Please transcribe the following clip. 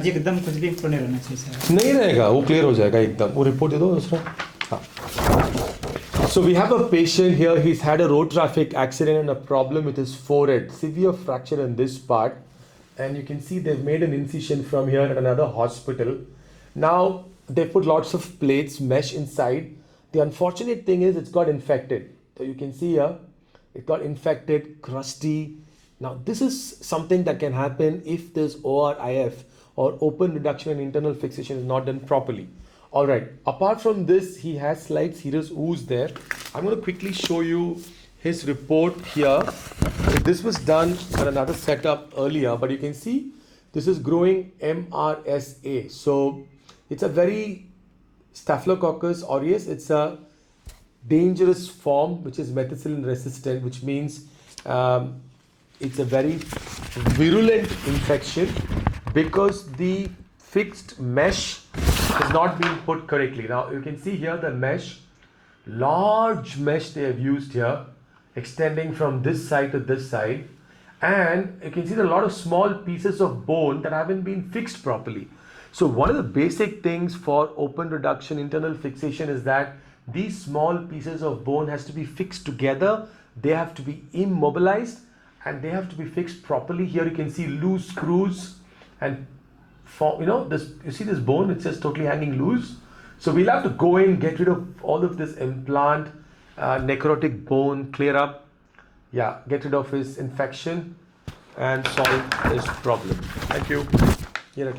जी एकदम कुछ भी इम्प्रूव नहीं रहना चाहिए सर। नहीं रहेगा, वो क्लियर हो जाएगा एकदम। वो रिपोर्ट दे दो दूसरा। हाँ। So we have a patient here. He's had a road traffic accident and a problem with his forehead, severe fracture in this part, and you can see they've made an incision from here at another hospital. Now they put lots of plates, mesh inside. The unfortunate thing is it's got infected. So you can see here, it got infected, crusty. Now this is something that can happen if this ORIF or open reduction and internal fixation is not done properly. All right, apart from this, he has slight serious ooze there. I'm going to quickly show you his report here. This was done on another setup earlier, but you can see this is growing MRSA. So it's a very Staphylococcus aureus. It's a dangerous form which is methicillin resistant, which means it's a very virulent infection because the fixed mesh is not being put correctly. Now you can see here the mesh, large mesh they have used here, extending from this side to this side, and you can see there are a lot of small pieces of bone that haven't been fixed properly. So one of the basic things for open reduction internal fixation is that these small pieces of bone has to be fixed together. They have to be immobilized and they have to be fixed properly. Here you can see loose screws, and for this, you see this bone, it's just totally hanging loose. So we'll have to go in, get rid of all of this implant, necrotic bone, clear up, get rid of his infection and solve his problem. Thank you. Here at